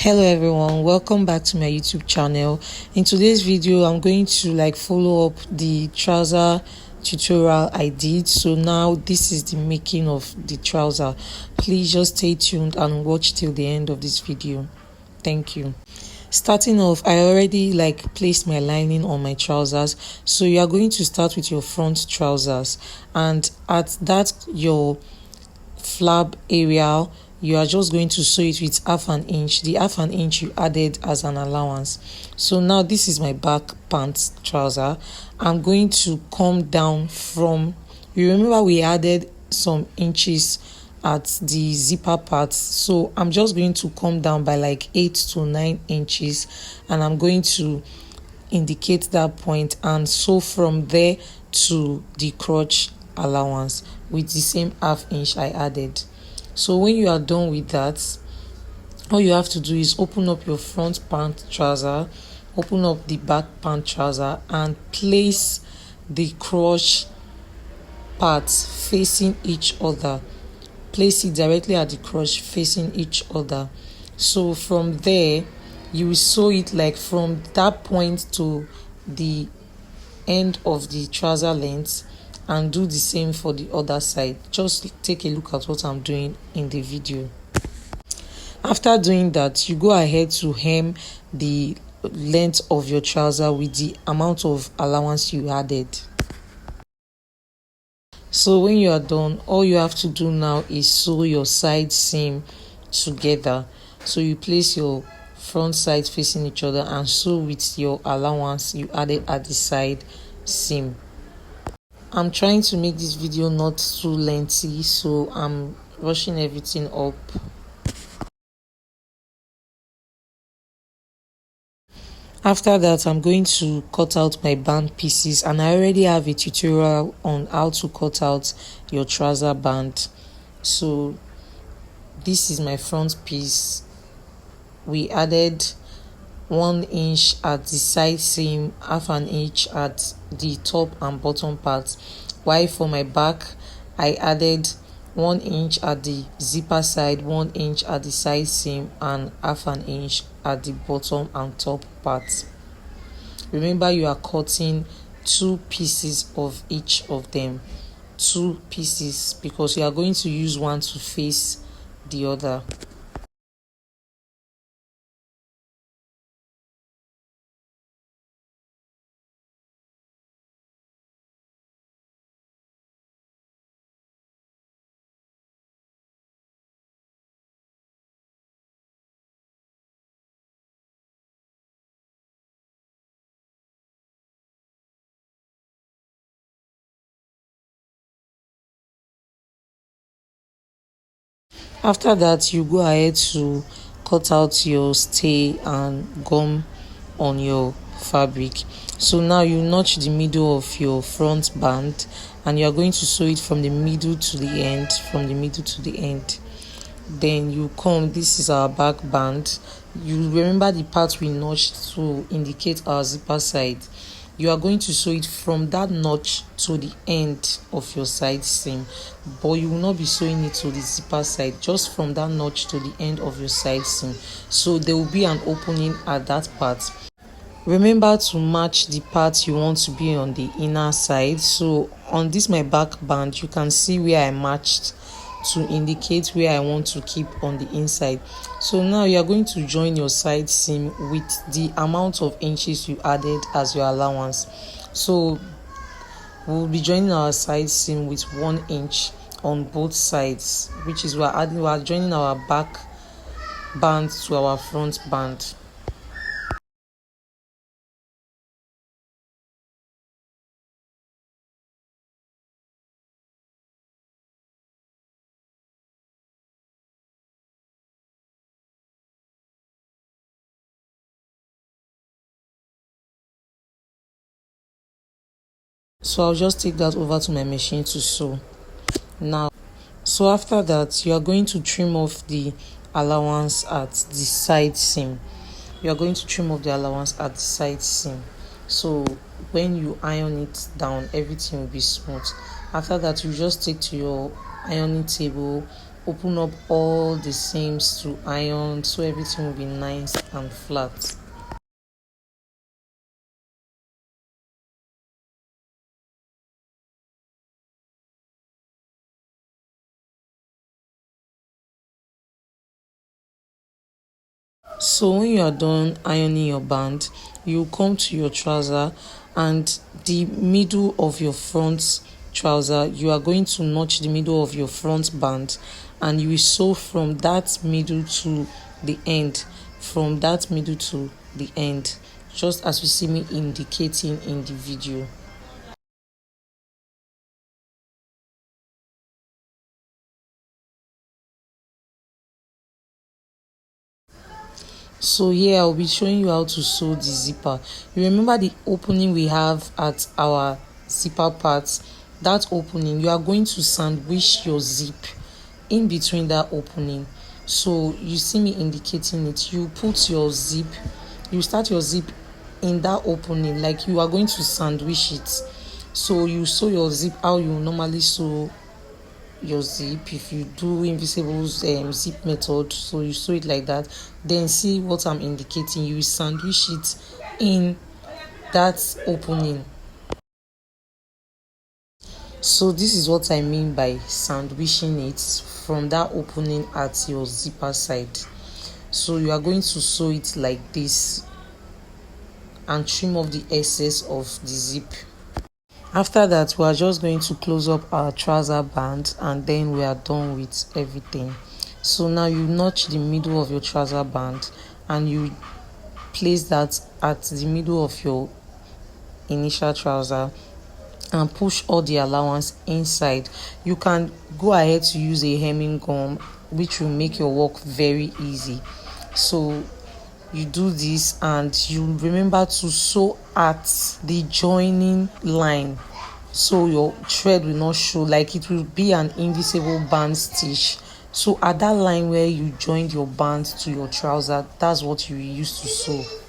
Hello everyone, welcome back to my YouTube channel. In today's video I'm going to follow up the trouser tutorial I did. So now this is the making of the trouser. Please just stay tuned and watch till the end of this video. Thank you. Starting off, I already placed my lining on my trousers, so you are going to start with your front trousers, and at that your flap area you are just going to sew it with half an inch. The half an inch you added as an allowance. So now this is my back pants trouser. I'm going to come down from, you remember we added some inches at the zipper part, so I'm just going to come down by 8 to 9 inches, and I'm going to indicate that point and sew from there to the crotch allowance with the same half inch I added. So when you are done with that, all you have to do is open up your front pant trouser, open up the back pant trouser, and place the crotch parts facing each other. Place it directly at the crotch facing each other. So from there you will sew it from that point to the end of the trouser length, and do the same for the other side. Just take a look at what I'm doing in the video. After doing that, you go ahead to hem the length of your trouser with the amount of allowance you added. So when you are done, all you have to do now is sew your side seam together. So you place your front sides facing each other and sew with your allowance you added at the side seam. I'm trying to make this video not too lengthy, so I'm rushing everything up. After that, I'm going to cut out my band pieces, and I already have a tutorial on how to cut out your trouser band. So this is my front piece. We added 1 inch at the side seam, half an inch at the top and bottom parts, while for my back I added 1 inch at the zipper side, 1 inch at the side seam, and half an inch at the bottom and top parts. Remember, you are cutting 2 pieces of each of them, 2 pieces, because you are going to use one to face the other. After that, you go ahead to cut out your stay and gum on your fabric. So now you notch the middle of your front band, and you are going to sew it from the middle to the end, from the middle to the end. Then you come, this is our back band. You remember the part we notched to indicate our zipper side. You are going to sew it from that notch to the end of your side seam, but you will not be sewing it to the zipper side, just from that notch to the end of your side seam. So there will be an opening at that part. Remember to match the part you want to be on the inner side. So on this my back band, you can see where I matched to indicate where I want to keep on the inside. So now you are going to join your side seam with the amount of inches you added as your allowance. So we'll be joining our side seam with 1 inch on both sides, which is we are joining our back band to our front band. So I'll just take that over to my machine to sew now. So after that, you are going to trim off the allowance at the side seam. You are going to trim off the allowance at the side seam. So when you iron it down, everything will be smooth. After that, you just take to your ironing table open up all the seams to iron so everything will be nice and flat. So when you are done ironing your band, you come to your trouser, and the middle of your front trouser, you are going to notch the middle of your front band, and you will sew from that middle to the end, from that middle to the end, just as you see me indicating in the video. So here I'll be showing you how to sew the zipper. You remember the opening we have at our zipper part? That opening, you are going to sandwich your zip in between that opening. So you see me indicating it. You put your zip, you start your zip in that opening, like you are going to sandwich it. So you sew your zip how you normally sew your zip. If you do invisible zip method, so you sew it like that, then see what I'm indicating, you sandwich it in that opening. So this is what I mean by sandwiching it from that opening at your zipper side. So you are going to sew it like this and trim off the excess of the zip. After that, we are just going to close up our trouser band, and then we are done with everything. So now you notch the middle of your trouser band and you place that at the middle of your initial trouser and push all the allowance inside. You can go ahead to use a hemming gum, which will make your work very easy. So you do this, and you remember to sew at the joining line so your thread will not show, like it will be an invisible band stitch. So at that line where you joined your band to your trouser, that's what you use to sew.